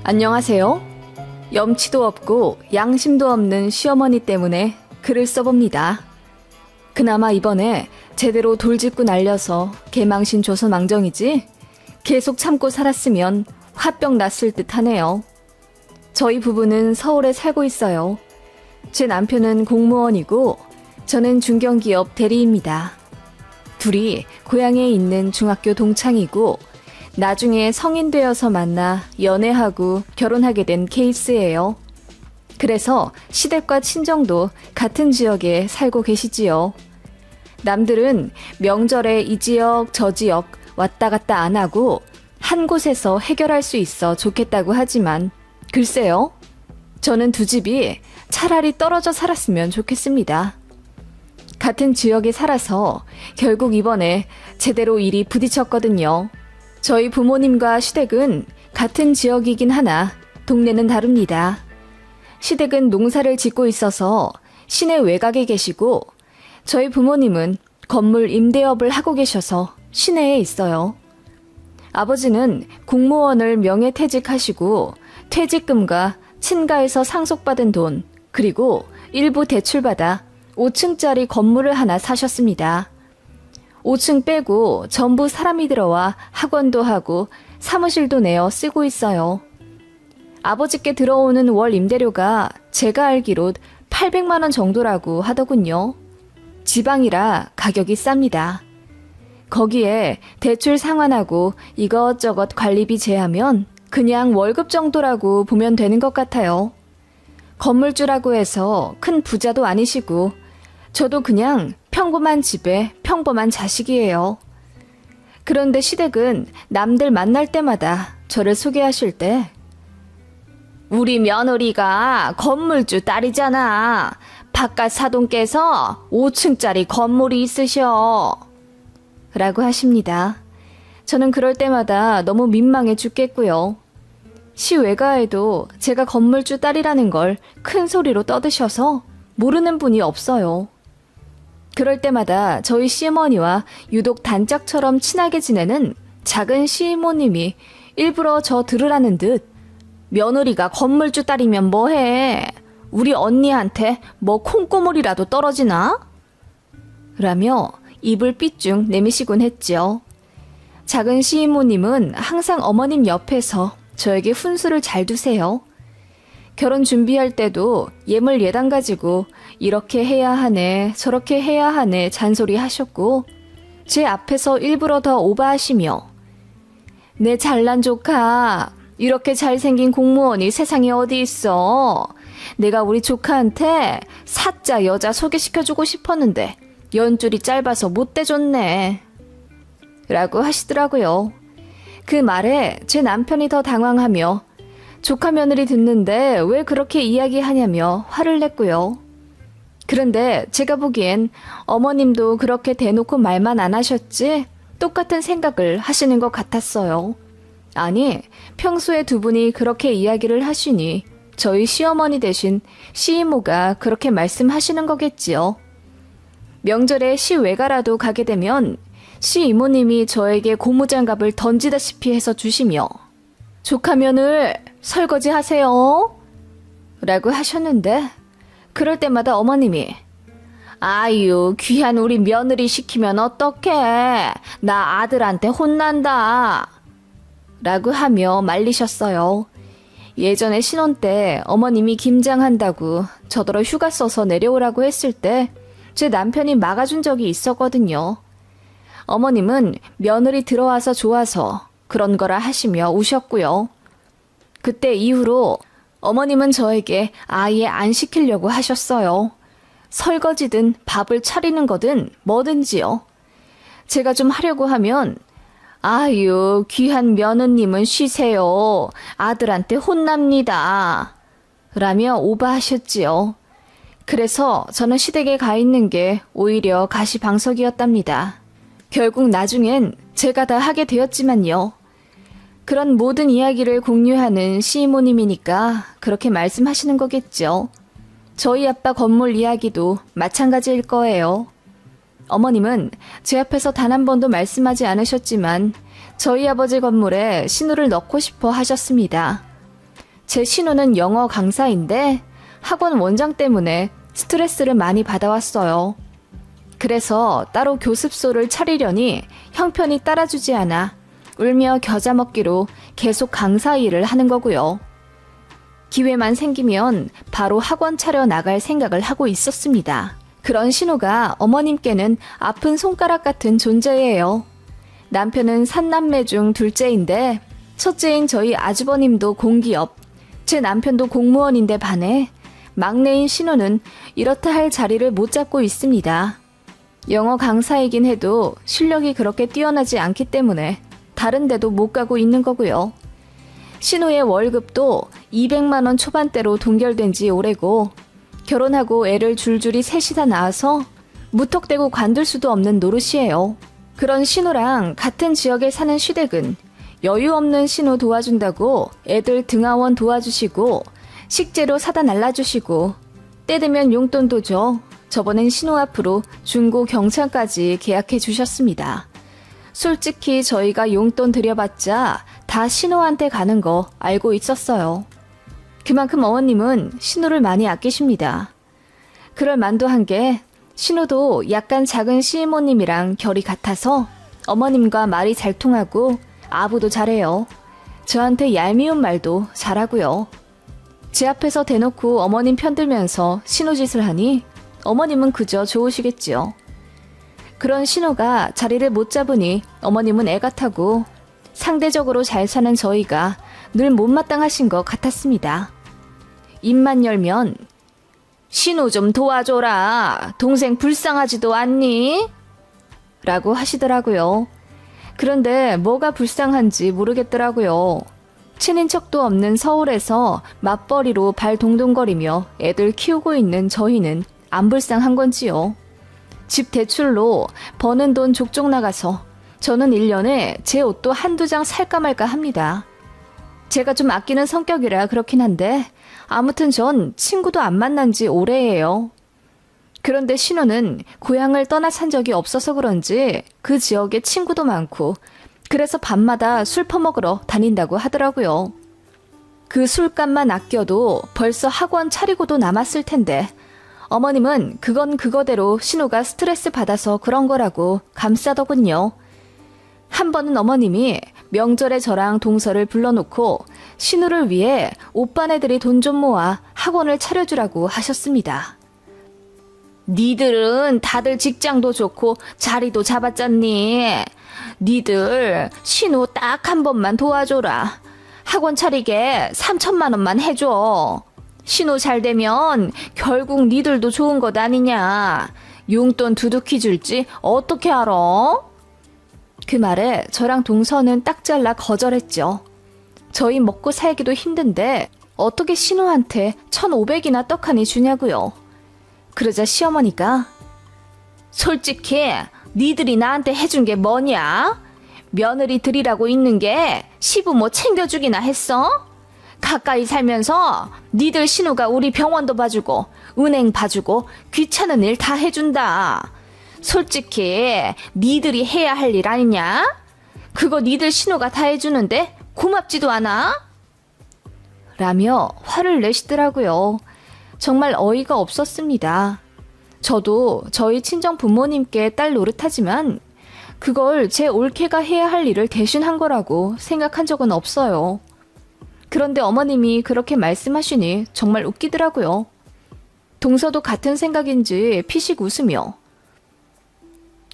안녕하세요. 염치도 없고 양심도 없는 시어머니 때문에 글을 써봅니다. 그나마 이번에 제대로 돌직구 날려서 개망신 줘서 망정이지 계속 참고 살았으면 화병 났을 듯 하네요. 저희 부부는 서울에 살고 있어요. 제 남편은 공무원이고 저는 중견기업 대리입니다. 둘이 고향에 있는 중학교 동창이고 나중에 성인 되어서 만나 연애하고 결혼하게 된 케이스예요. 그래서 시댁과 친정도 같은 지역에 살고 계시지요. 남들은 명절에 이 지역 저 지역 왔다 갔다 안 하고 한 곳에서 해결할 수 있어 좋겠다고 하지만 글쎄요. 저는 두 집이 차라리 떨어져 살았으면 좋겠습니다. 같은 지역에 살아서 결국 이번에 제대로 일이 부딪혔거든요. 저희 부모님과 시댁은 같은 지역이긴 하나 동네는 다릅니다. 시댁은 농사를 짓고 있어서 시내 외곽에 계시고 저희 부모님은 건물 임대업을 하고 계셔서 시내에 있어요. 아버지는 공무원을 명예퇴직하시고 퇴직금과 친가에서 상속받은 돈 그리고 일부 대출받아 5층짜리 건물을 하나 사셨습니다. 5층 빼고 전부 사람이 들어와 학원도 하고 사무실도 내어 쓰고 있어요. 아버지께 들어오는 월 임대료가 제가 알기로 800만 원 정도라고 하더군요. 지방이라 가격이 쌉니다. 거기에 대출 상환하고 이것저것 관리비 제하면 그냥 월급 정도라고 보면 되는 것 같아요. 건물주라고 해서 큰 부자도 아니시고 저도 그냥 평범한 집에 평범한 자식이에요. 그런데 시댁은 남들 만날 때마다 저를 소개하실 때 우리 며느리가 건물주 딸이잖아. 바깥 사돈께서 5층짜리 건물이 있으셔. 라고 하십니다. 저는 그럴 때마다 너무 민망해 죽겠고요. 시 외가에도 제가 건물주 딸이라는 걸 큰 소리로 떠드셔서 모르는 분이 없어요. 그럴 때마다 저희 시어머니와 유독 단짝처럼 친하게 지내는 작은 시이모님이 일부러 저 들으라는 듯 며느리가 건물주 딸이면 뭐해? 우리 언니한테 뭐 콩고물이라도 떨어지나? 라며 입을 삐쭉 내미시곤 했지요. 작은 시이모님은 항상 어머님 옆에서 저에게 훈수를 잘 두세요. 결혼 준비할 때도 예물 예단 가지고 이렇게 해야 하네 저렇게 해야 하네 잔소리 하셨고 제 앞에서 일부러 더 오바하시며 내 잘난 조카 이렇게 잘생긴 공무원이 세상에 어디 있어. 내가 우리 조카한테 사짜 여자 소개시켜주고 싶었는데 연줄이 짧아서 못 대줬네. 라고 하시더라고요. 그 말에 제 남편이 더 당황하며 조카 며느리 듣는데 왜 그렇게 이야기하냐며 화를 냈고요. 그런데 제가 보기엔 어머님도 그렇게 대놓고 말만 안 하셨지 똑같은 생각을 하시는 것 같았어요. 아니, 평소에 두 분이 그렇게 이야기를 하시니 저희 시어머니 대신 시이모가 그렇게 말씀하시는 거겠지요. 명절에 시외가라도 가게 되면 시이모님이 저에게 고무장갑을 던지다시피 해서 주시며 조카면을 설거지 하세요. 라고 하셨는데 그럴 때마다 어머님이 아유 귀한 우리 며느리 시키면 어떡해. 나 아들한테 혼난다. 라고 하며 말리셨어요. 예전에 신혼 때 어머님이 김장한다고 저더러 휴가 써서 내려오라고 했을 때 제 남편이 막아준 적이 있었거든요. 어머님은 며느리 들어와서 좋아서 그런 거라 하시며 우셨고요. 그때 이후로 어머님은 저에게 아예 안 시키려고 하셨어요. 설거지든 밥을 차리는 거든 뭐든지요. 제가 좀 하려고 하면 아유 귀한 며느님은 쉬세요. 아들한테 혼납니다. 라며 오바하셨지요. 그래서 저는 시댁에 가 있는 게 오히려 가시방석이었답니다. 결국 나중엔 제가 다 하게 되었지만요. 그런 모든 이야기를 공유하는 시이모님이니까 그렇게 말씀하시는 거겠죠. 저희 아빠 건물 이야기도 마찬가지일 거예요. 어머님은 제 앞에서 단 한 번도 말씀하지 않으셨지만 저희 아버지 건물에 신호를 넣고 싶어 하셨습니다. 제 신우는 영어 강사인데 학원 원장 때문에 스트레스를 많이 받아왔어요. 그래서 따로 교습소를 차리려니 형편이 따라주지 않아 울며 겨자 먹기로 계속 강사 일을 하는 거고요. 기회만 생기면 바로 학원 차려 나갈 생각을 하고 있었습니다. 그런 신우가 어머님께는 아픈 손가락 같은 존재예요. 남편은 3남매 중 둘째인데 첫째인 저희 아주버님도 공기업, 제 남편도 공무원인데 반해 막내인 신우는 이렇다 할 자리를 못 잡고 있습니다. 영어 강사이긴 해도 실력이 그렇게 뛰어나지 않기 때문에 다른 데도 못 가고 있는 거고요. 신우의 월급도 200만 원 초반대로 동결된 지 오래고 결혼하고 애를 줄줄이 셋이나 낳아서 무턱대고 관둘 수도 없는 노릇이에요. 그런 신우랑 같은 지역에 사는 시댁은 여유 없는 신우 도와준다고 애들 등하원 도와주시고 식재료 사다 날라주시고 때 되면 용돈도 줘. 저번엔 신우 앞으로 중고 경차까지 계약해 주셨습니다. 솔직히 저희가 용돈 들여봤자 다 신우한테 가는 거 알고 있었어요. 그만큼 어머님은 신우를 많이 아끼십니다. 그럴 만도 한 게 신우도 약간 작은 시이모님이랑 결이 같아서 어머님과 말이 잘 통하고 아부도 잘해요. 저한테 얄미운 말도 잘하고요. 제 앞에서 대놓고 어머님 편들면서 신우 짓을 하니 어머님은 그저 좋으시겠지요. 그런 신우가 자리를 못 잡으니 어머님은 애가 타고 상대적으로 잘 사는 저희가 늘 못마땅하신 것 같았습니다. 입만 열면 신우 좀 도와줘라. 동생 불쌍하지도 않니? 라고 하시더라고요. 그런데 뭐가 불쌍한지 모르겠더라고요. 친인척도 없는 서울에서 맞벌이로 발 동동거리며 애들 키우고 있는 저희는 안 불쌍한 건지요. 집 대출로 버는 돈 족족 나가서 저는 1년에 제 옷도 한두 장 살까 말까 합니다. 제가 좀 아끼는 성격이라 그렇긴 한데 아무튼 전 친구도 안 만난 지 오래예요. 그런데 신우는 고향을 떠나 산 적이 없어서 그런지 그 지역에 친구도 많고 그래서 밤마다 술 퍼먹으러 다닌다고 하더라고요. 그 술값만 아껴도 벌써 학원 차리고도 남았을 텐데 어머님은 그건 그거대로 신우가 스트레스 받아서 그런 거라고 감싸더군요. 한 번은 어머님이 명절에 저랑 동서를 불러놓고 신우를 위해 오빠네들이 돈 좀 모아 학원을 차려주라고 하셨습니다. 니들은 다들 직장도 좋고 자리도 잡았잖니. 니들 신우 딱 한 번만 도와줘라. 학원 차리게 3천만 원만 해줘. 신우 잘 되면 결국 니들도 좋은 것 아니냐. 용돈 두둑히 줄지 어떻게 알아? 그 말에 저랑 동서는 딱 잘라 거절했죠. 저희 먹고 살기도 힘든데 어떻게 신우한테 1,500이나 떡하니 주냐고요. 그러자 시어머니가 솔직히 니들이 나한테 해준 게 뭐냐? 며느리 들이라고 있는 게 시부모 챙겨주기나 했어? 가까이 살면서 니들 신우가 우리 병원도 봐주고 은행 봐주고 귀찮은 일 다 해준다. 솔직히 니들이 해야 할 일 아니냐? 그거 니들 신우가 다 해주는데 고맙지도 않아? 라며 화를 내시더라고요. 정말 어이가 없었습니다. 저도 저희 친정 부모님께 딸 노릇하지만 그걸 제 올케가 해야 할 일을 대신한 거라고 생각한 적은 없어요. 그런데 어머님이 그렇게 말씀하시니 정말 웃기더라고요. 동서도 같은 생각인지 피식 웃으며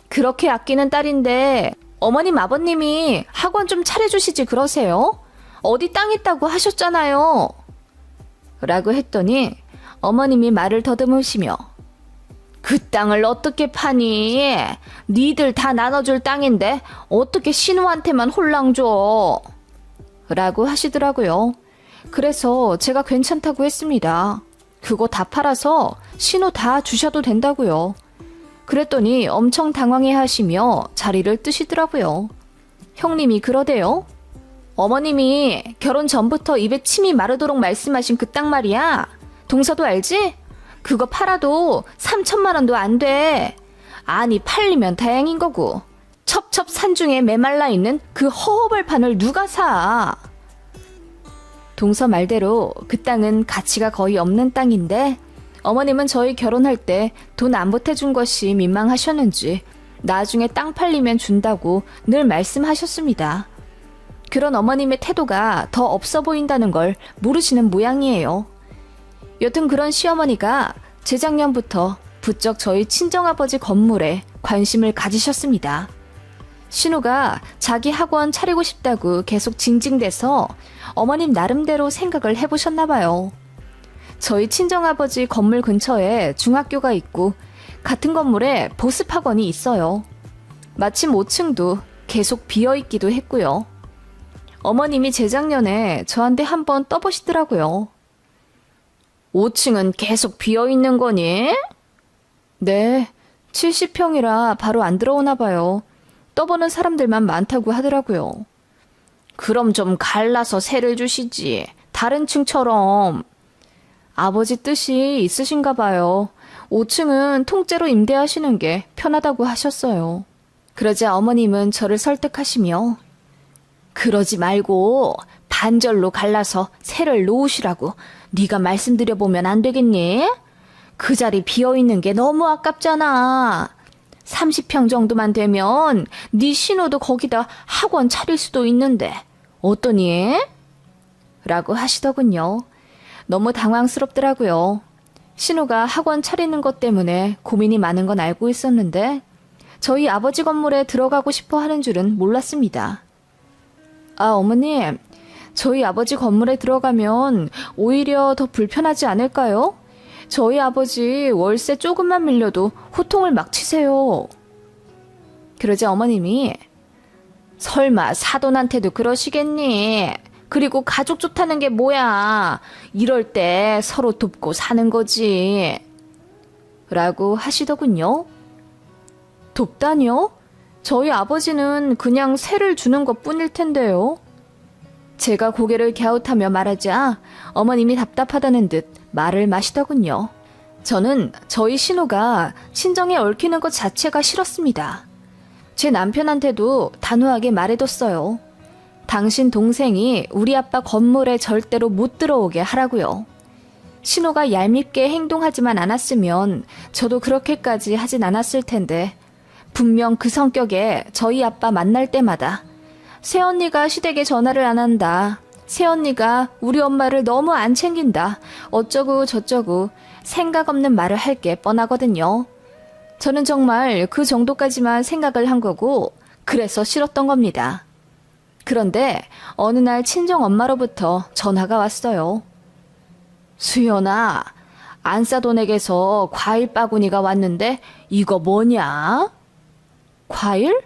그렇게 아끼는 딸인데 어머님 아버님이 학원 좀 차려주시지 그러세요? 어디 땅 있다고 하셨잖아요. 라고 했더니 어머님이 말을 더듬으시며 그 땅을 어떻게 파니? 니들 다 나눠줄 땅인데 어떻게 신우한테만 홀랑 줘? 라고 하시더라고요. 그래서 제가 괜찮다고 했습니다. 그거 다 팔아서 신우 다 주셔도 된다고요. 그랬더니 엄청 당황해 하시며 자리를 뜨시더라고요. 형님이 그러대요. 어머님이 결혼 전부터 입에 침이 마르도록 말씀하신 그 땅 말이야. 동서도 알지? 그거 팔아도 3천만 원도 안 돼. 아니 팔리면 다행인 거고. 첩첩 산중에 메말라 있는 그 허허벌판을 누가 사? 동서 말대로 그 땅은 가치가 거의 없는 땅인데 어머님은 저희 결혼할 때 돈 안 보태준 것이 민망하셨는지 나중에 땅 팔리면 준다고 늘 말씀하셨습니다. 그런 어머님의 태도가 더 없어 보인다는 걸 모르시는 모양이에요. 여튼 그런 시어머니가 재작년부터 부쩍 저희 친정아버지 건물에 관심을 가지셨습니다. 신우가 자기 학원 차리고 싶다고 계속 징징대서 어머님 나름대로 생각을 해보셨나 봐요. 저희 친정아버지 건물 근처에 중학교가 있고 같은 건물에 보습학원이 있어요. 마침 5층도 계속 비어있기도 했고요. 어머님이 재작년에 저한테 한번 떠보시더라고요. 5층은 계속 비어있는 거니? 네, 70평이라 바로 안 들어오나 봐요. 떠보는 사람들만 많다고 하더라고요. 그럼 좀 갈라서 세를 주시지. 다른 층처럼. 아버지 뜻이 있으신가 봐요. 5층은 통째로 임대하시는 게 편하다고 하셨어요. 그러자 어머님은 저를 설득하시며 그러지 말고 반절로 갈라서 세를 놓으시라고 네가 말씀드려보면 안 되겠니? 그 자리 비어있는 게 너무 아깝잖아. 30평 정도만 되면 네 신우도 거기다 학원 차릴 수도 있는데 어떠니? 라고 하시더군요. 너무 당황스럽더라고요. 신우가 학원 차리는 것 때문에 고민이 많은 건 알고 있었는데 저희 아버지 건물에 들어가고 싶어 하는 줄은 몰랐습니다. 아, 어머님, 저희 아버지 건물에 들어가면 오히려 더 불편하지 않을까요? 저희 아버지 월세 조금만 밀려도 호통을 막 치세요. 그러자 어머님이 설마 사돈한테도 그러시겠니? 그리고 가족 좋다는 게 뭐야? 이럴 때 서로 돕고 사는 거지. 라고 하시더군요. 돕다니요? 저희 아버지는 그냥 세를 주는 것 뿐일 텐데요. 제가 고개를 갸웃하며 말하자 어머님이 답답하다는 듯 말을 마시더군요. 저는 저희 신우가 친정에 얽히는 것 자체가 싫었습니다. 제 남편한테도 단호하게 말해뒀어요. 당신 동생이 우리 아빠 건물에 절대로 못 들어오게 하라고요. 신우가 얄밉게 행동하지만 않았으면 저도 그렇게까지 하진 않았을 텐데 분명 그 성격에 저희 아빠 만날 때마다 새언니가 시댁에 전화를 안 한다. 새언니가 우리 엄마를 너무 안 챙긴다. 어쩌고 저쩌고 생각 없는 말을 할 게 뻔하거든요. 저는 정말 그 정도까지만 생각을 한 거고 그래서 싫었던 겁니다. 그런데 어느 날 친정엄마로부터 전화가 왔어요. 수연아, 안사돈에게서 과일 바구니가 왔는데 이거 뭐냐? 과일?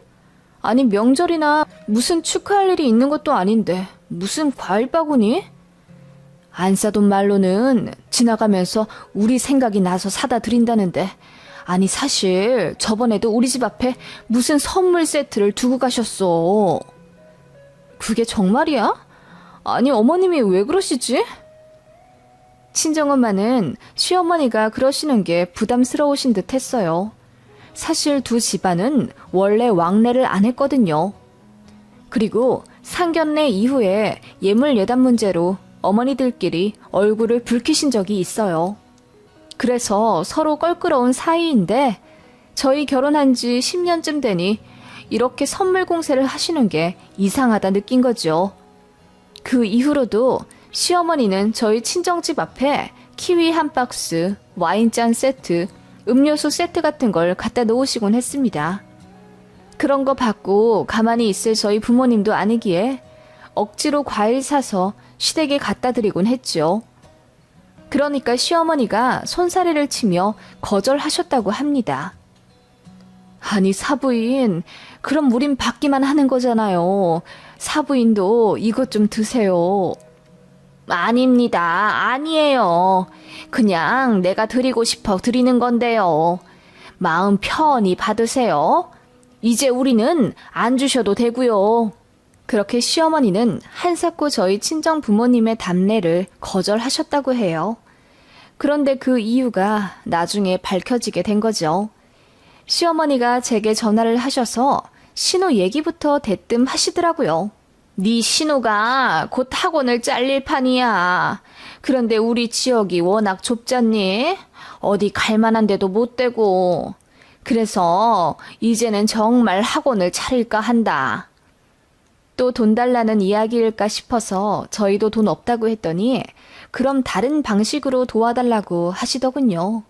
아니 명절이나 무슨 축하할 일이 있는 것도 아닌데 무슨 과일 바구니? 안사돈 말로는 지나가면서 우리 생각이 나서 사다 드린다는데 아니 사실 저번에도 우리 집 앞에 무슨 선물 세트를 두고 가셨어. 그게 정말이야? 아니 어머님이 왜 그러시지? 친정엄마는 시어머니가 그러시는 게 부담스러우신 듯 했어요. 사실 두 집안은 원래 왕래를 안 했거든요. 그리고 상견례 이후에 예물 예단 문제로 어머니들끼리 얼굴을 붉히신 적이 있어요. 그래서 서로 껄끄러운 사이인데 저희 결혼한 지 10년쯤 되니 이렇게 선물 공세를 하시는 게 이상하다 느낀 거죠. 그 이후로도 시어머니는 저희 친정집 앞에 키위 한 박스, 와인잔 세트, 음료수 세트 같은 걸 갖다 놓으시곤 했습니다. 그런 거 받고 가만히 있을 저희 부모님도 아니기에 억지로 과일 사서 시댁에 갖다 드리곤 했죠. 그러니까 시어머니가 손사래를 치며 거절하셨다고 합니다. 아니 사부인, 그럼 우린 받기만 하는 거잖아요. 사부인도 이것 좀 드세요. 아닙니다. 아니에요. 그냥 내가 드리고 싶어 드리는 건데요. 마음 편히 받으세요. 이제 우리는 안 주셔도 되고요. 그렇게 시어머니는 한사코 저희 친정 부모님의 답례를 거절하셨다고 해요. 그런데 그 이유가 나중에 밝혀지게 된 거죠. 시어머니가 제게 전화를 하셔서 신우 얘기부터 대뜸 하시더라고요. 네 신우가 곧 학원을 잘릴 판이야. 그런데 우리 지역이 워낙 좁잖니? 어디 갈 만한 데도 못 되고. 그래서 이제는 정말 학원을 차릴까 한다. 또 돈 달라는 이야기일까 싶어서 저희도 돈 없다고 했더니 그럼 다른 방식으로 도와달라고 하시더군요.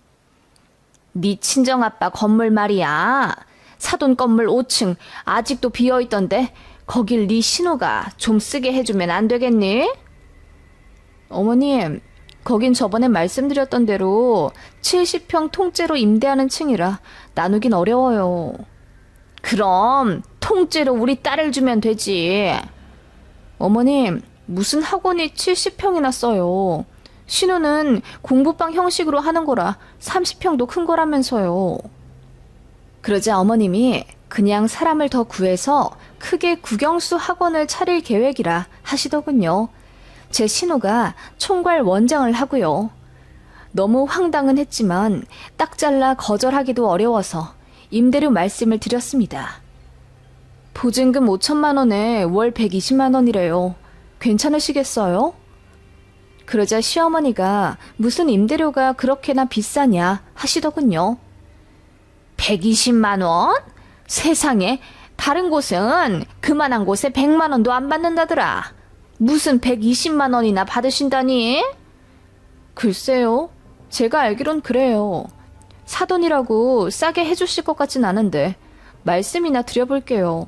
네 친정아빠 건물 말이야. 사돈 건물 5층 아직도 비어있던데 거길 네 신우가 좀 쓰게 해주면 안 되겠니? 어머님, 거긴 저번에 말씀드렸던 대로 70평 통째로 임대하는 층이라 나누긴 어려워요. 그럼 통째로 우리 딸을 주면 되지. 어머님, 무슨 학원이 70평이나 써요. 신우는 공부방 형식으로 하는 거라 30평도 큰 거라면서요. 그러자 어머님이 그냥 사람을 더 구해서 크게 국영수 학원을 차릴 계획이라 하시더군요. 제 신우가 총괄 원장을 하고요. 너무 황당은 했지만 딱 잘라 거절하기도 어려워서 임대료 말씀을 드렸습니다. 보증금 5천만 원에 월 120만 원이래요. 괜찮으시겠어요? 그러자 시어머니가 무슨 임대료가 그렇게나 비싸냐 하시더군요. 120만 원? 세상에, 다른 곳은 그만한 곳에 100만 원도 안 받는다더라. 무슨 120만 원이나 받으신다니? 글쎄요. 제가 알기론 그래요. 사돈이라고 싸게 해주실 것 같진 않은데 말씀이나 드려볼게요.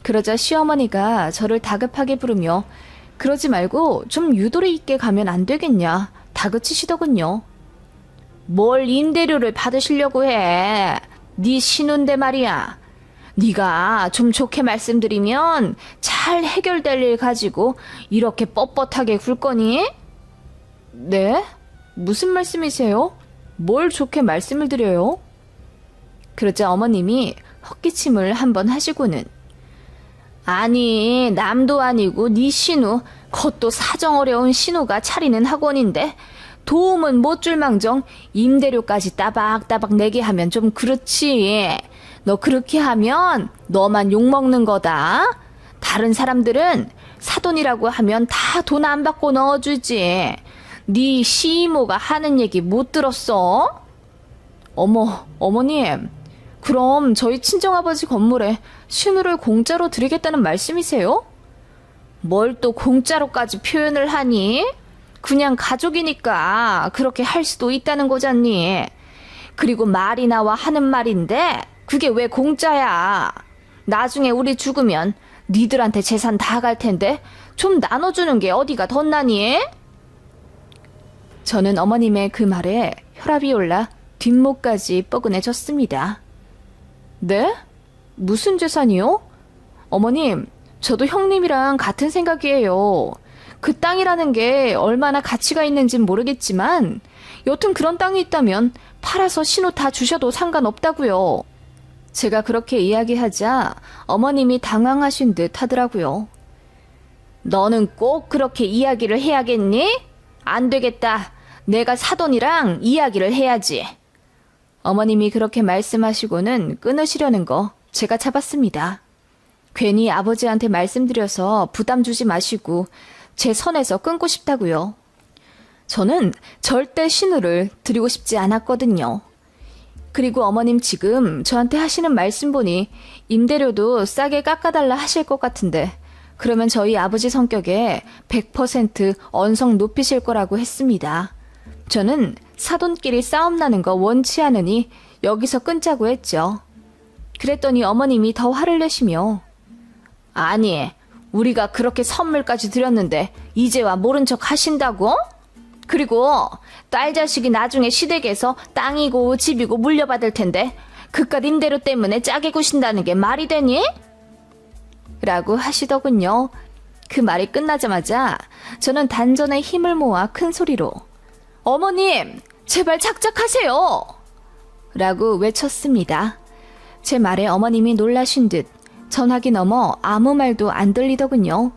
그러자 시어머니가 저를 다급하게 부르며 그러지 말고 좀 유도리 있게 가면 안 되겠냐 다그치시더군요. 뭘 임대료를 받으시려고 해. 네 신우인데 말이야. 네가 좀 좋게 말씀드리면 잘 해결될 일 가지고 이렇게 뻣뻣하게 굴 거니? 네? 무슨 말씀이세요? 뭘 좋게 말씀을 드려요? 그러자 어머님이 헛기침을 한번 하시고는 아니, 남도 아니고 네 신우, 그것도 사정 어려운 신우가 차리는 학원인데 도움은 못 줄망정 임대료까지 따박따박 내게 하면 좀 그렇지. 너 그렇게 하면 너만 욕먹는 거다. 다른 사람들은 사돈이라고 하면 다 돈 안 받고 넣어주지. 네 시이모가 하는 얘기 못 들었어? 어머님, 그럼 저희 친정아버지 건물에 신우를 공짜로 드리겠다는 말씀이세요? 뭘 또 공짜로까지 표현을 하니? 그냥 가족이니까 그렇게 할 수도 있다는 거잖니. 그리고 말이 나와 하는 말인데 그게 왜 공짜야? 나중에 우리 죽으면 니들한테 재산 다 갈 텐데 좀 나눠주는 게 어디가 덧나니? 저는 어머님의 그 말에 혈압이 올라 뒷목까지 뻐근해졌습니다. 네? 무슨 재산이요? 어머님, 저도 형님이랑 같은 생각이에요. 그 땅이라는 게 얼마나 가치가 있는진 모르겠지만 여튼 그런 땅이 있다면 팔아서 신우 다 주셔도 상관없다고요. 제가 그렇게 이야기하자 어머님이 당황하신 듯 하더라고요. 너는 꼭 그렇게 이야기를 해야겠니? 안 되겠다. 내가 사돈이랑 이야기를 해야지. 어머님이 그렇게 말씀하시고는 끊으시려는 거 제가 잡았습니다. 괜히 아버지한테 말씀드려서 부담 주지 마시고 제 선에서 끊고 싶다고요. 저는 절대 신우를 드리고 싶지 않았거든요. 그리고 어머님 지금 저한테 하시는 말씀 보니 임대료도 싸게 깎아달라 하실 것 같은데 그러면 저희 아버지 성격에 100% 언성 높이실 거라고 했습니다. 저는 사돈끼리 싸움 나는 거 원치 않으니 여기서 끊자고 했죠. 그랬더니 어머님이 더 화를 내시며 아니, 우리가 그렇게 선물까지 드렸는데 이제와 모른 척 하신다고? 그리고 딸 자식이 나중에 시댁에서 땅이고 집이고 물려받을 텐데 그깟 임대료 때문에 짜게 구신다는 게 말이 되니? 라고 하시더군요. 그 말이 끝나자마자 저는 단전에 힘을 모아 큰 소리로 어머님, 제발 착착하세요! 라고 외쳤습니다. 제 말에 어머님이 놀라신 듯 전화기 넘어 아무 말도 안 들리더군요.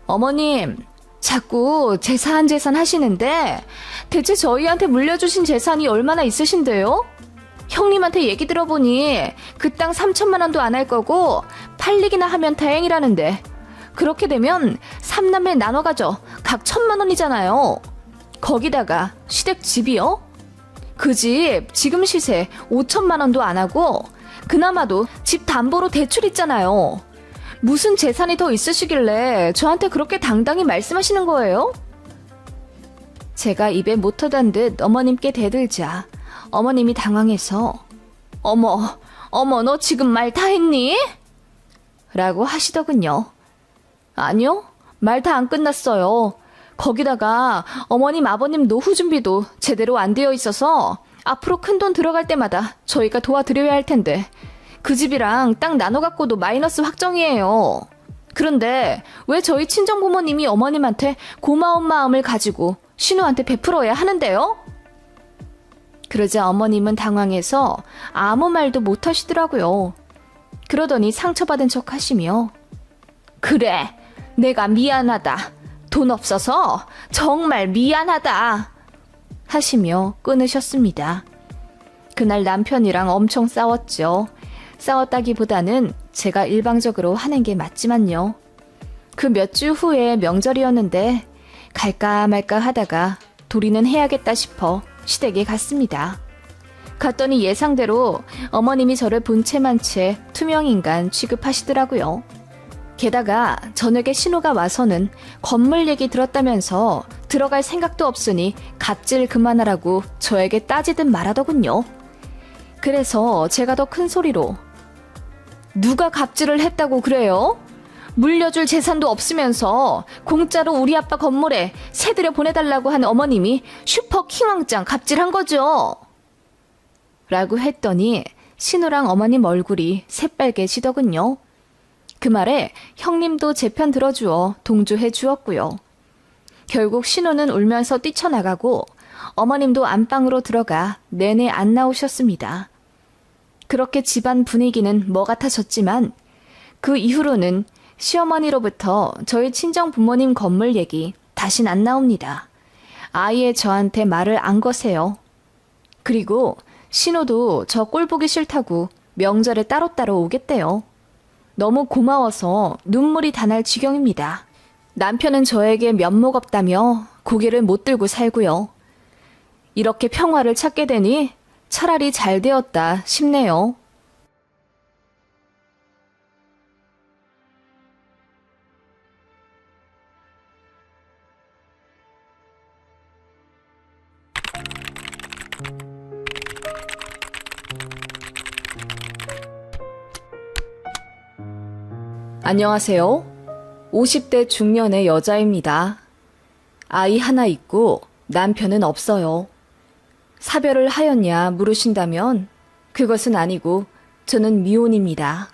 어머님, 자꾸 재산 하시는데 대체 저희한테 물려주신 재산이 얼마나 있으신데요? 형님한테 얘기 들어보니 그 땅 3천만 원도 안 할 거고 팔리기나 하면 다행이라는데 그렇게 되면 3남매 나눠 가져 각 1,000만 원이잖아요. 거기다가 시댁 집이요? 그 집 지금 시세 5천만 원도 안 하고 그나마도 집 담보로 대출 있잖아요. 무슨 재산이 더 있으시길래 저한테 그렇게 당당히 말씀하시는 거예요? 제가 입에 못 터단 듯 어머님께 대들자 어머님이 당황해서 어머 너 지금 말 다 했니? 라고 하시더군요. 아니요, 말 다 안 끝났어요. 거기다가 어머님 아버님 노후 준비도 제대로 안 되어 있어서 앞으로 큰돈 들어갈 때마다 저희가 도와드려야 할 텐데 그 집이랑 땅 나눠 갖고도 마이너스 확정이에요. 그런데 왜 저희 친정 부모님이 어머님한테 고마운 마음을 가지고 신우한테 베풀어야 하는데요? 그러자 어머님은 당황해서 아무 말도 못 하시더라고요. 그러더니 상처받은 척 하시며 그래, 내가 미안하다. 돈 없어서 정말 미안하다. 하시며 끊으셨습니다. 그날 남편이랑 엄청 싸웠죠. 싸웠다기보다는 제가 일방적으로 하는 게 맞지만요. 그 몇 주 후에 명절이었는데 갈까 말까 하다가 도리는 해야겠다 싶어 시댁에 갔습니다. 갔더니 예상대로 어머님이 저를 본체만 채 투명인간 취급하시더라고요. 게다가 저녁에 신우가 와서는 건물 얘기 들었다면서 들어갈 생각도 없으니 갑질 그만하라고 저에게 따지듯 말하더군요. 그래서 제가 더 큰 소리로 누가 갑질을 했다고 그래요? 물려줄 재산도 없으면서 공짜로 우리 아빠 건물에 새들여 보내달라고 한 어머님이 슈퍼 킹왕짱 갑질한 거죠? 라고 했더니 신우랑 어머님 얼굴이 새빨개지더군요. 그 말에 형님도 제 편 들어주어 동조해 주었고요. 결국 신우는 울면서 뛰쳐나가고 어머님도 안방으로 들어가 내내 안 나오셨습니다. 그렇게 집안 분위기는 뭐 같아졌지만 그 이후로는 시어머니로부터 저희 친정 부모님 건물 얘기 다신 안 나옵니다. 아예 저한테 말을 안 거세요. 그리고 신우도 저 꼴 보기 싫다고 명절에 따로따로 오겠대요. 너무 고마워서 눈물이 다 날 지경입니다. 남편은 저에게 면목 없다며 고개를 못 들고 살고요. 이렇게 평화를 찾게 되니 차라리 잘 되었다 싶네요. 안녕하세요. 50대 중년의 여자입니다. 아이 하나 있고 남편은 없어요. 사별을 하였냐 물으신다면 그것은 아니고 저는 미혼입니다.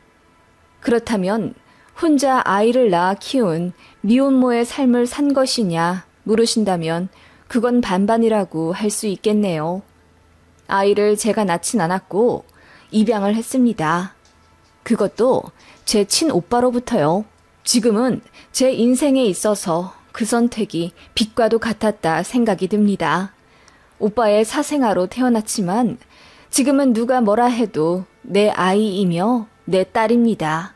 그렇다면 혼자 아이를 낳아 키운 미혼모의 삶을 산 것이냐 물으신다면 그건 반반이라고 할 수 있겠네요. 아이를 제가 낳진 않았고 입양을 했습니다. 그것도 제 친오빠로부터요. 지금은 제 인생에 있어서 그 선택이 빛과도 같았다 생각이 듭니다. 오빠의 사생아로 태어났지만 지금은 누가 뭐라 해도 내 아이이며 내 딸입니다.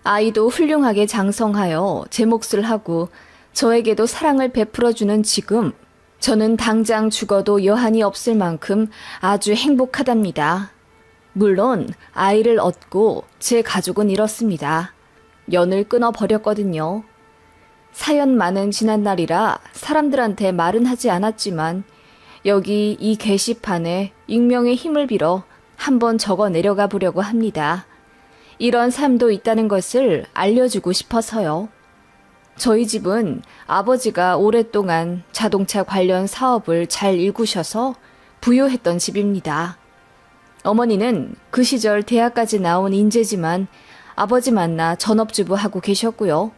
아이도 훌륭하게 장성하여 제 몫을 하고 저에게도 사랑을 베풀어주는 지금 저는 당장 죽어도 여한이 없을 만큼 아주 행복하답니다. 물론 아이를 얻고 제 가족은 이렇습니다. 연을 끊어버렸거든요. 사연 많은 지난날이라 사람들한테 말은 하지 않았지만 여기 이 게시판에 익명의 힘을 빌어 한번 적어 내려가 보려고 합니다. 이런 삶도 있다는 것을 알려주고 싶어서요. 저희 집은 아버지가 오랫동안 자동차 관련 사업을 잘 일구셔서 부유했던 집입니다. 어머니는 그 시절 대학까지 나온 인재지만 아버지 만나 전업주부 하고 계셨고요.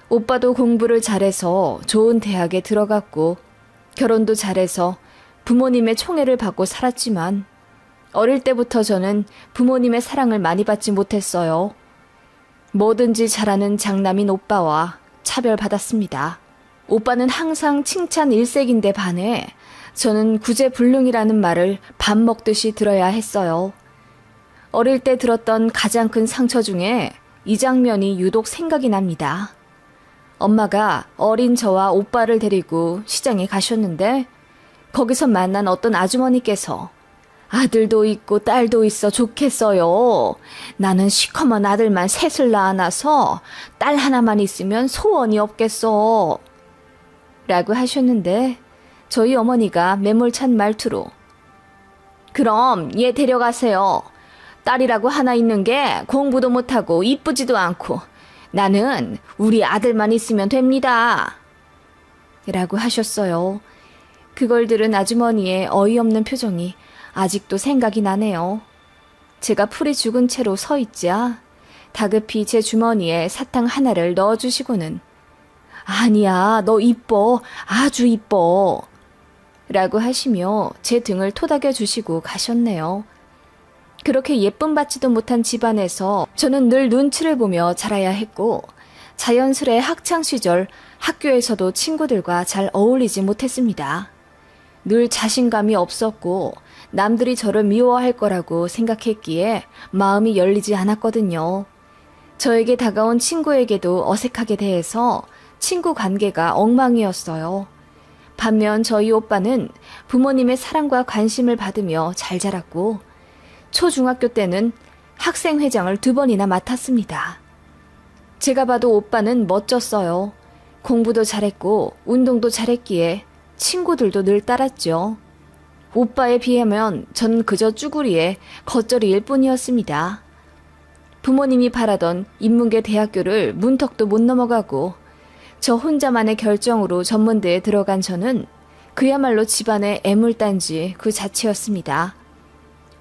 오빠도 공부를 잘해서 좋은 대학에 들어갔고 결혼도 잘해서 부모님의 총애를 받고 살았지만 어릴 때부터 저는 부모님의 사랑을 많이 받지 못했어요. 뭐든지 잘하는 장남인 오빠와 차별받았습니다. 오빠는 항상 칭찬 일색인데 반해 저는 구제불능이라는 말을 밥 먹듯이 들어야 했어요. 어릴 때 들었던 가장 큰 상처 중에 이 장면이 유독 생각이 납니다. 엄마가 어린 저와 오빠를 데리고 시장에 가셨는데 거기서 만난 어떤 아주머니께서 아들도 있고 딸도 있어 좋겠어요. 나는 시커먼 아들만 셋을 낳아놔서 딸 하나만 있으면 소원이 없겠어. 라고 하셨는데 저희 어머니가 매몰찬 말투로 그럼 얘 데려가세요. 딸이라고 하나 있는 게 공부도 못하고 이쁘지도 않고 나는 우리 아들만 있으면 됩니다. 라고 하셨어요. 그걸 들은 아주머니의 어이없는 표정이 아직도 생각이 나네요. 제가 풀이 죽은 채로 서 있자 다급히 제 주머니에 사탕 하나를 넣어주시고는 아니야, 너 이뻐, 아주 이뻐. 라고 하시며 제 등을 토닥여 주시고 가셨네요. 그렇게 예쁨 받지도 못한 집안에서 저는 늘 눈치를 보며 자라야 했고 자연스레 학창시절 학교에서도 친구들과 잘 어울리지 못했습니다. 늘 자신감이 없었고 남들이 저를 미워할 거라고 생각했기에 마음이 열리지 않았거든요. 저에게 다가온 친구에게도 어색하게 대해서 친구 관계가 엉망이었어요. 반면 저희 오빠는 부모님의 사랑과 관심을 받으며 잘 자랐고 초중학교 때는 학생회장을 2번이나 맡았습니다. 제가 봐도 오빠는 멋졌어요. 공부도 잘했고 운동도 잘했기에 친구들도 늘 따랐죠. 오빠에 비하면 전 그저 쭈구리에 겉절이일 뿐이었습니다. 부모님이 바라던 인문계 대학교를 문턱도 못 넘어가고 저 혼자만의 결정으로 전문대에 들어간 저는 그야말로 집안의 애물단지 그 자체였습니다.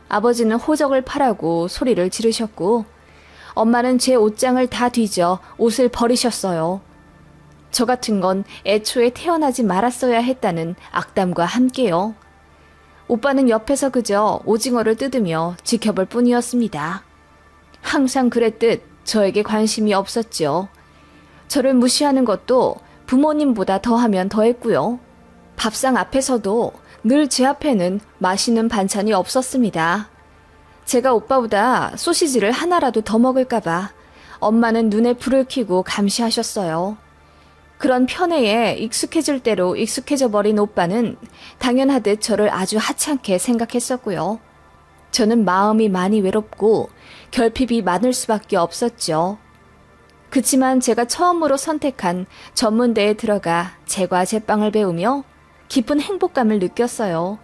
아버지는 호적을 파라고 소리를 지르셨고 엄마는 제 옷장을 다 뒤져 옷을 버리셨어요. 저 같은 건 애초에 태어나지 말았어야 했다는 악담과 함께요. 오빠는 옆에서 그저 오징어를 뜯으며 지켜볼 뿐이었습니다. 항상 그랬듯 저에게 관심이 없었죠. 저를 무시하는 것도 부모님보다 더하면 더했고요. 밥상 앞에서도 늘 제 앞에는 맛있는 반찬이 없었습니다. 제가 오빠보다 소시지를 하나라도 더 먹을까봐 엄마는 눈에 불을 켜고 감시하셨어요. 그런 편애에 익숙해질 대로 익숙해져 버린 오빠는 당연하듯 저를 아주 하찮게 생각했었고요. 저는 마음이 많이 외롭고 결핍이 많을 수밖에 없었죠. 그치만 제가 처음으로 선택한 전문대에 들어가 제과 제빵을 배우며 깊은 행복감을 느꼈어요.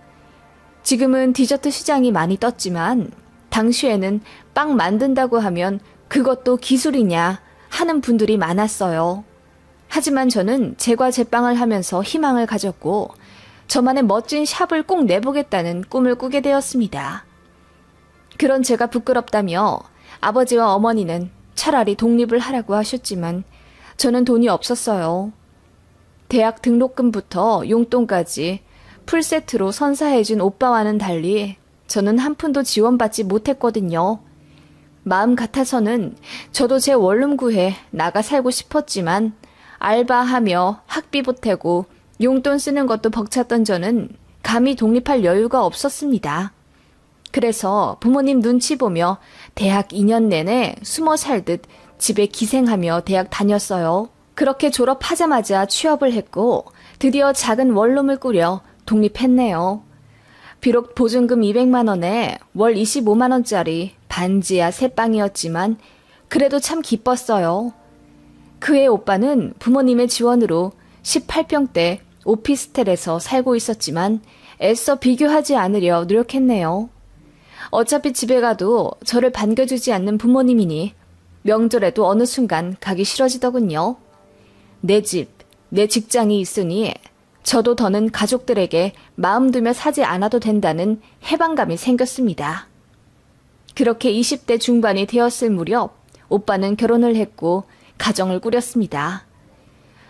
지금은 디저트 시장이 많이 떴지만 당시에는 빵 만든다고 하면 그것도 기술이냐 하는 분들이 많았어요. 하지만 저는 제과 제빵을 하면서 희망을 가졌고 저만의 멋진 샵을 꼭 내보겠다는 꿈을 꾸게 되었습니다. 그런 제가 부끄럽다며 아버지와 어머니는 차라리 독립을 하라고 하셨지만 저는 돈이 없었어요. 대학 등록금부터 용돈까지 풀세트로 선사해준 오빠와는 달리 저는 한 푼도 지원받지 못했거든요. 마음 같아서는 저도 제 원룸 구해 나가 살고 싶었지만 알바하며 학비 보태고 용돈 쓰는 것도 벅찼던 저는 감히 독립할 여유가 없었습니다. 그래서 부모님 눈치 보며 대학 2년 내내 숨어 살듯 집에 기생하며 대학 다녔어요. 그렇게 졸업하자마자 취업을 했고 드디어 작은 원룸을 꾸려 독립했네요. 비록 보증금 200만 원에 월 25만 원짜리 반지하 새빵이었지만 그래도 참 기뻤어요. 그의 오빠는 부모님의 지원으로 18평대 오피스텔에서 살고 있었지만 애써 비교하지 않으려 노력했네요. 어차피 집에 가도 저를 반겨주지 않는 부모님이니 명절에도 어느 순간 가기 싫어지더군요. 내 집, 내 직장이 있으니 저도 더는 가족들에게 마음 두며 사지 않아도 된다는 해방감이 생겼습니다. 그렇게 20대 중반이 되었을 무렵 오빠는 결혼을 했고 가정을 꾸렸습니다.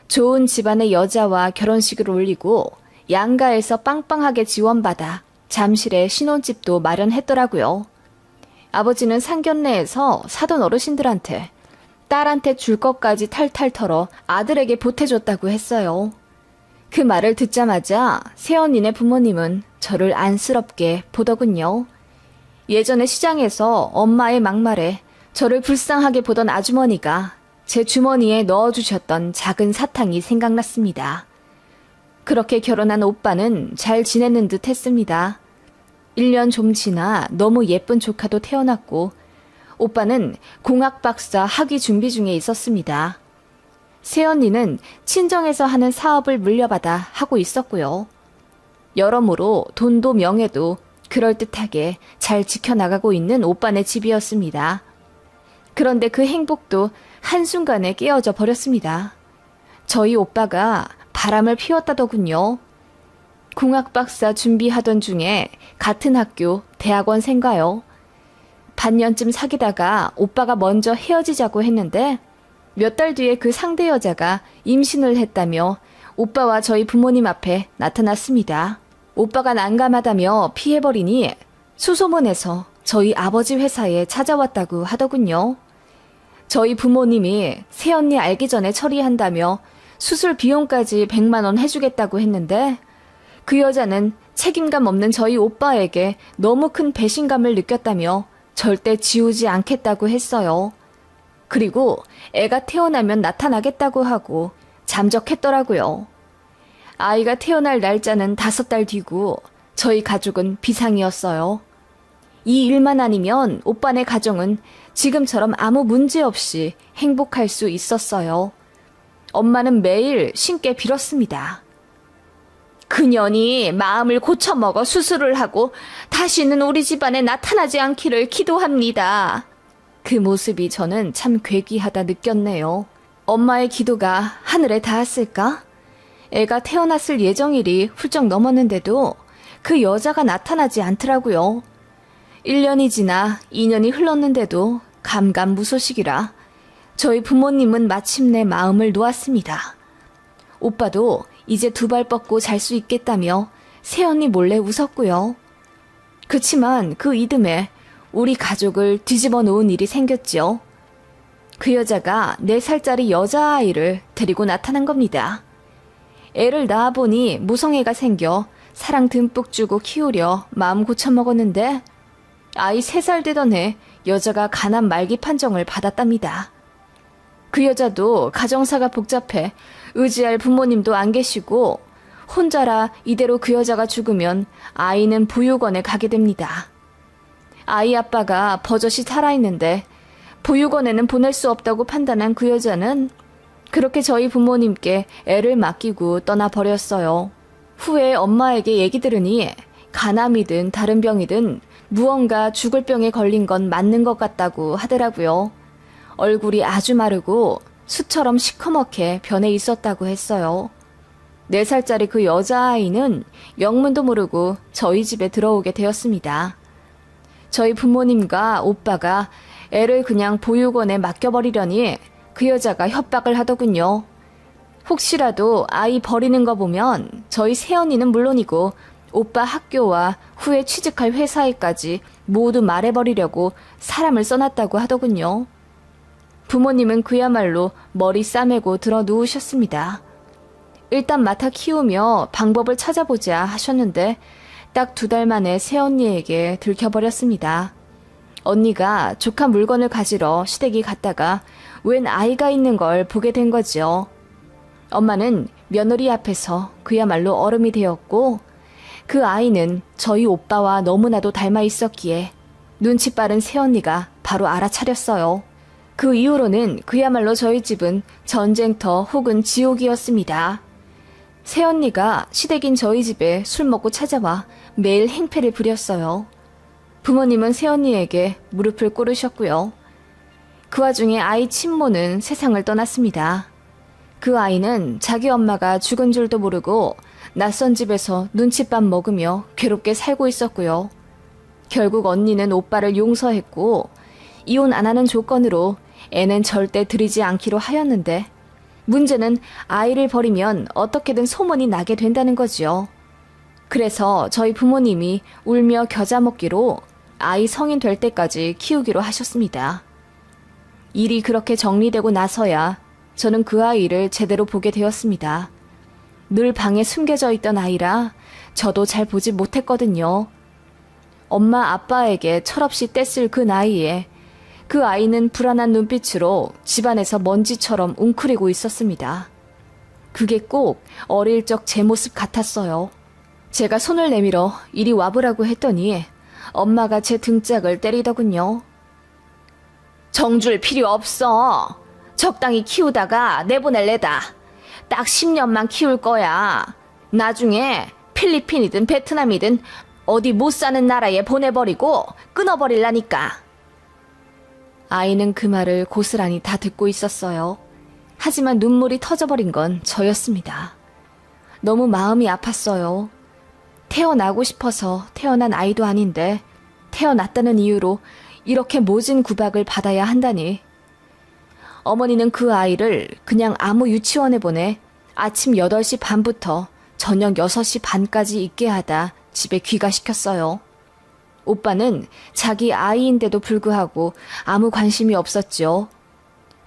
좋은 집안의 여자와 결혼식을 올리고 양가에서 빵빵하게 지원받아 잠실에 신혼집도 마련했더라고요. 아버지는 상견례에서 사돈 어르신들한테 딸한테 줄 것까지 탈탈 털어 아들에게 보태줬다고 했어요. 그 말을 듣자마자 새언니네 부모님은 저를 안쓰럽게 보더군요. 예전에 시장에서 엄마의 막말에 저를 불쌍하게 보던 아주머니가 제 주머니에 넣어주셨던 작은 사탕이 생각났습니다. 그렇게 결혼한 오빠는 잘 지내는 듯 했습니다. 1년 좀 지나 너무 예쁜 조카도 태어났고 오빠는 공학 박사 학위 준비 중에 있었습니다. 새언니는 친정에서 하는 사업을 물려받아 하고 있었고요. 여러모로 돈도 명예도 그럴듯하게 잘 지켜나가고 있는 오빠네 집이었습니다. 그런데 그 행복도 한순간에 깨어져 버렸습니다. 저희 오빠가 바람을 피웠다더군요. 공학 박사 준비하던 중에 같은 학교 대학원생가요. 반년쯤 사귀다가 오빠가 먼저 헤어지자고 했는데 몇 달 뒤에 그 상대 여자가 임신을 했다며 오빠와 저희 부모님 앞에 나타났습니다. 오빠가 난감하다며 피해버리니 수소문해서 저희 아버지 회사에 찾아왔다고 하더군요. 저희 부모님이 새언니 알기 전에 처리한다며 수술 비용까지 100만 원 해주겠다고 했는데 그 여자는 책임감 없는 저희 오빠에게 너무 큰 배신감을 느꼈다며 절대 지우지 않겠다고 했어요. 그리고 애가 태어나면 나타나겠다고 하고 잠적했더라고요. 아이가 태어날 날짜는 5달 뒤고 저희 가족은 비상이었어요. 이 일만 아니면 오빠네 가정은 지금처럼 아무 문제 없이 행복할 수 있었어요. 엄마는 매일 신께 빌었습니다. 그년이 마음을 고쳐먹어 수술을 하고 다시는 우리 집안에 나타나지 않기를 기도합니다. 그 모습이 저는 참 괴기하다 느꼈네요. 엄마의 기도가 하늘에 닿았을까? 애가 태어났을 예정일이 훌쩍 넘었는데도 그 여자가 나타나지 않더라고요. 1년이 지나 2년이 흘렀는데도 감감무소식이라 저희 부모님은 마침내 마음을 놓았습니다. 오빠도 이제 2발 뻗고 잘 수 있겠다며 새언니 몰래 웃었고요. 그치만 그 이듬해 우리 가족을 뒤집어 놓은 일이 생겼죠. 그 여자가 4살짜리 여자아이를 데리고 나타난 겁니다. 애를 낳아보니 모성애가 생겨 사랑 듬뿍 주고 키우려 마음 고쳐먹었는데 아이 3살 되던 해 여자가 간암 말기 판정을 받았답니다. 그 여자도 가정사가 복잡해 의지할 부모님도 안 계시고 혼자라 이대로 그 여자가 죽으면 아이는 보육원에 가게 됩니다. 아이 아빠가 버젓이 살아있는데 보육원에는 보낼 수 없다고 판단한 그 여자는 그렇게 저희 부모님께 애를 맡기고 떠나버렸어요. 후에 엄마에게 얘기 들으니 간암이든 다른 병이든 무언가 죽을 병에 걸린 건 맞는 것 같다고 하더라고요. 얼굴이 아주 마르고 수처럼 시커멓게 변해 있었다고 했어요. 4살짜리 그 여자아이는 영문도 모르고 저희 집에 들어오게 되었습니다. 저희 부모님과 오빠가 애를 그냥 보육원에 맡겨버리려니 그 여자가 협박을 하더군요. 혹시라도 아이 버리는 거 보면 저희 새언니는 물론이고 오빠 학교와 후에 취직할 회사에까지 모두 말해버리려고 사람을 써놨다고 하더군요. 부모님은 그야말로 머리 싸매고 들어 누우셨습니다. 일단 맡아 키우며 방법을 찾아보자 하셨는데 딱 2달 만에 새언니에게 들켜버렸습니다. 언니가 조카 물건을 가지러 시댁이 갔다가 웬 아이가 있는 걸 보게 된 거죠. 엄마는 며느리 앞에서 그야말로 얼음이 되었고 그 아이는 저희 오빠와 너무나도 닮아 있었기에 눈치 빠른 새언니가 바로 알아차렸어요. 그 이후로는 그야말로 저희 집은 전쟁터 혹은 지옥이었습니다. 새언니가 시댁인 저희 집에 술 먹고 찾아와 매일 행패를 부렸어요. 부모님은 새언니에게 무릎을 꿇으셨고요. 그 와중에 아이 친모는 세상을 떠났습니다. 그 아이는 자기 엄마가 죽은 줄도 모르고 낯선 집에서 눈칫밥 먹으며 괴롭게 살고 있었고요. 결국 언니는 오빠를 용서했고 이혼 안 하는 조건으로 애는 절대 들이지 않기로 하였는데 문제는 아이를 버리면 어떻게든 소문이 나게 된다는 거지요. 그래서 저희 부모님이 울며 겨자 먹기로 아이 성인 될 때까지 키우기로 하셨습니다. 일이 그렇게 정리되고 나서야 저는 그 아이를 제대로 보게 되었습니다. 늘 방에 숨겨져 있던 아이라 저도 잘 보지 못했거든요. 엄마 아빠에게 철없이 떼쓸 그 나이에 그 아이는 불안한 눈빛으로 집안에서 먼지처럼 웅크리고 있었습니다. 그게 꼭 어릴 적 제 모습 같았어요. 제가 손을 내밀어 이리 와보라고 했더니 엄마가 제 등짝을 때리더군요. 정줄 필요 없어. 적당히 키우다가 내보낼래다. 딱 10년만 키울 거야. 나중에 필리핀이든 베트남이든 어디 못 사는 나라에 보내버리고 끊어버릴라니까. 아이는 그 말을 고스란히 다 듣고 있었어요. 하지만 눈물이 터져버린 건 저였습니다. 너무 마음이 아팠어요. 태어나고 싶어서 태어난 아이도 아닌데 태어났다는 이유로 이렇게 모진 구박을 받아야 한다니. 어머니는 그 아이를 그냥 아무 유치원에 보내 아침 8시 반부터 저녁 6시 반까지 있게 하다 집에 귀가시켰어요. 오빠는 자기 아이인데도 불구하고 아무 관심이 없었죠.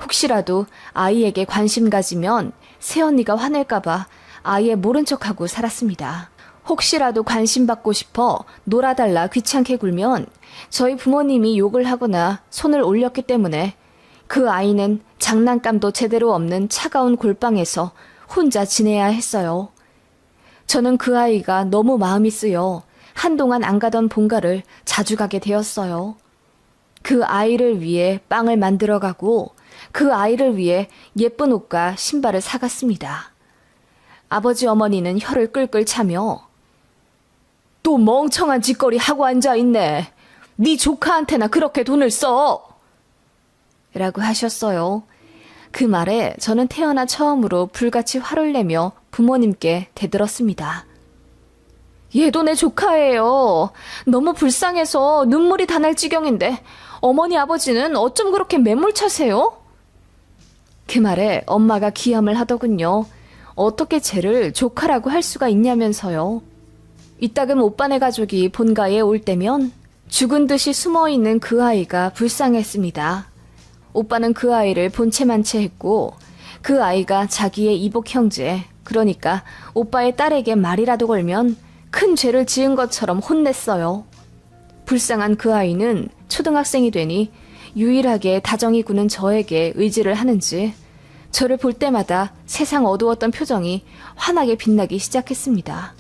혹시라도 아이에게 관심 가지면 새언니가 화낼까봐 아예 모른 척하고 살았습니다. 혹시라도 관심 받고 싶어 놀아달라 귀찮게 굴면 저희 부모님이 욕을 하거나 손을 올렸기 때문에 그 아이는 장난감도 제대로 없는 차가운 골방에서 혼자 지내야 했어요. 저는 그 아이가 너무 마음이 쓰여 한동안 안 가던 본가를 자주 가게 되었어요. 그 아이를 위해 빵을 만들어가고 그 아이를 위해 예쁜 옷과 신발을 사갔습니다. 아버지 어머니는 혀를 끌끌 차며 또 멍청한 짓거리 하고 앉아있네. 네 조카한테나 그렇게 돈을 써. 라고 하셨어요. 그 말에 저는 태어나 처음으로 불같이 화를 내며 부모님께 대들었습니다. 얘도 내 조카예요. 너무 불쌍해서 눈물이 다 날 지경인데 어머니 아버지는 어쩜 그렇게 매몰차세요? 그 말에 엄마가 기함을 하더군요. 어떻게 쟤를 조카라고 할 수가 있냐면서요. 이따금 오빠네 가족이 본가에 올 때면 죽은 듯이 숨어있는 그 아이가 불쌍했습니다. 오빠는 그 아이를 본체만 채 했고 그 아이가 자기의 이복 형제, 그러니까 오빠의 딸에게 말이라도 걸면 큰 죄를 지은 것처럼 혼냈어요. 불쌍한 그 아이는 초등학생이 되니 유일하게 다정이 구는 저에게 의지를 하는지 저를 볼 때마다 세상 어두웠던 표정이 환하게 빛나기 시작했습니다.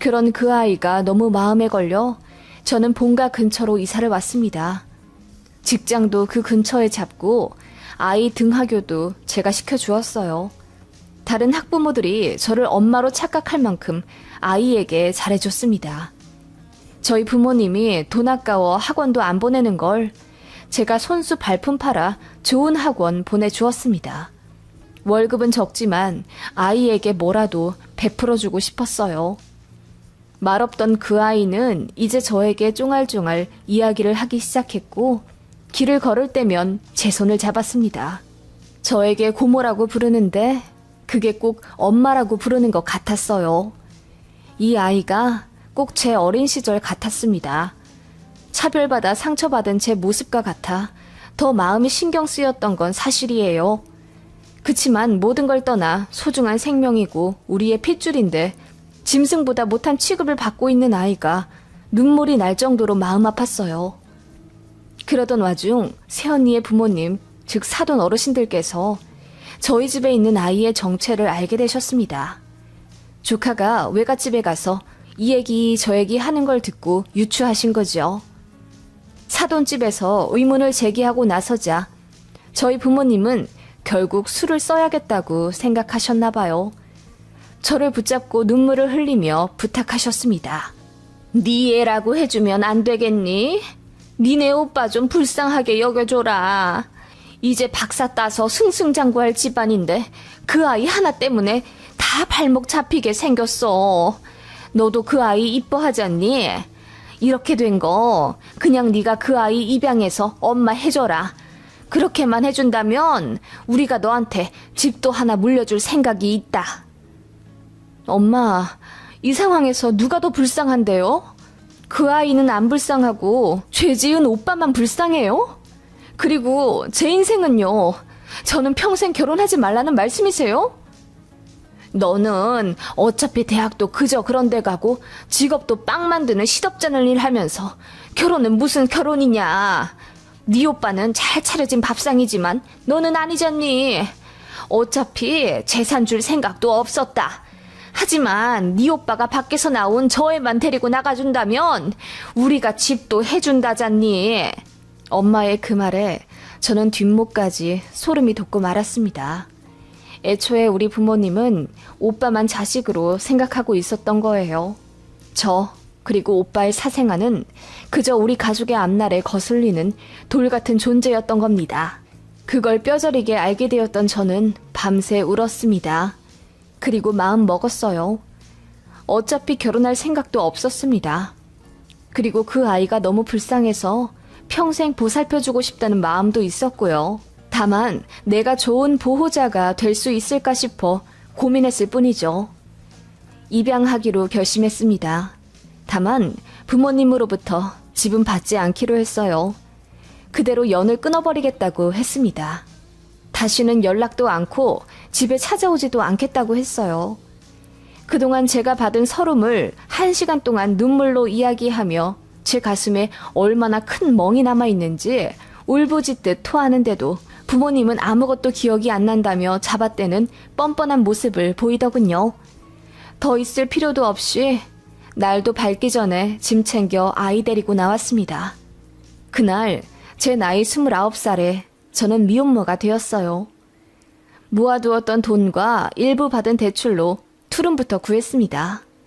그런 그 아이가 너무 마음에 걸려 저는 본가 근처로 이사를 왔습니다. 직장도 그 근처에 잡고 아이 등하교도 제가 시켜주었어요. 다른 학부모들이 저를 엄마로 착각할 만큼 아이에게 잘해줬습니다. 저희 부모님이 돈 아까워 학원도 안 보내는 걸 제가 손수 발품 팔아 좋은 학원 보내주었습니다. 월급은 적지만 아이에게 뭐라도 베풀어주고 싶었어요. 말없던 그 아이는 이제 저에게 쫑알쫑알 이야기를 하기 시작했고 길을 걸을 때면 제 손을 잡았습니다. 저에게 고모라고 부르는데 그게 꼭 엄마라고 부르는 것 같았어요. 이 아이가 꼭 제 어린 시절 같았습니다. 차별받아 상처받은 제 모습과 같아 더 마음이 신경 쓰였던 건 사실이에요. 그치만 모든 걸 떠나 소중한 생명이고 우리의 핏줄인데 짐승보다 못한 취급을 받고 있는 아이가 눈물이 날 정도로 마음 아팠어요. 그러던 와중 새언니의 부모님, 즉 사돈 어르신들께서 저희 집에 있는 아이의 정체를 알게 되셨습니다. 조카가 외갓집에 가서 이 얘기 저 얘기 하는 걸 듣고 유추하신 거죠. 사돈집에서 의문을 제기하고 나서자 저희 부모님은 결국 술을 써야겠다고 생각하셨나 봐요. 저를 붙잡고 눈물을 흘리며 부탁하셨습니다. 네 애라고 해주면 안 되겠니? 니네 오빠 좀 불쌍하게 여겨줘라. 이제 박사 따서 승승장구할 집안인데 그 아이 하나 때문에 다 발목 잡히게 생겼어. 너도 그 아이 이뻐하잖니? 이렇게 된 거 그냥 네가 그 아이 입양해서 엄마 해줘라. 그렇게만 해준다면 우리가 너한테 집도 하나 물려줄 생각이 있다. 엄마, 이 상황에서 누가 더 불쌍한데요? 그 아이는 안 불쌍하고 죄 지은 오빠만 불쌍해요? 그리고 제 인생은요. 저는 평생 결혼하지 말라는 말씀이세요? 너는 어차피 대학도 그저 그런 데 가고 직업도 빵 만드는 시덥잖은 일 하면서 결혼은 무슨 결혼이냐. 네 오빠는 잘 차려진 밥상이지만 너는 아니잖니. 어차피 재산 줄 생각도 없었다. 하지만 네 오빠가 밖에서 나온 저 애만 데리고 나가준다면 우리가 집도 해준다잖니. 엄마의 그 말에 저는 뒷목까지 소름이 돋고 말았습니다. 애초에 우리 부모님은 오빠만 자식으로 생각하고 있었던 거예요. 그리고 오빠의 사생아는 그저 우리 가족의 앞날에 거슬리는 돌 같은 존재였던 겁니다. 그걸 뼈저리게 알게 되었던 저는 밤새 울었습니다. 그리고 마음 먹었어요. 어차피 결혼할 생각도 없었습니다. 그리고 그 아이가 너무 불쌍해서 평생 보살펴주고 싶다는 마음도 있었고요. 다만 내가 좋은 보호자가 될 수 있을까 싶어 고민했을 뿐이죠. 입양하기로 결심했습니다. 다만 부모님으로부터 지분 받지 않기로 했어요. 그대로 연을 끊어버리겠다고 했습니다. 다시는 연락도 않고 집에 찾아오지도 않겠다고 했어요. 그동안 제가 받은 서름을 1시간 동안 눈물로 이야기하며 제 가슴에 얼마나 큰 멍이 남아있는지 울부짖듯 토하는데도 부모님은 아무것도 기억이 안 난다며 잡아떼는 뻔뻔한 모습을 보이더군요. 더 있을 필요도 없이 날도 밝기 전에 짐 챙겨 아이 데리고 나왔습니다. 그날 제 나이 29살에 저는 미혼모가 되었어요. 모아두었던 돈과 일부 받은 대출로 투룸부터 구했습니다.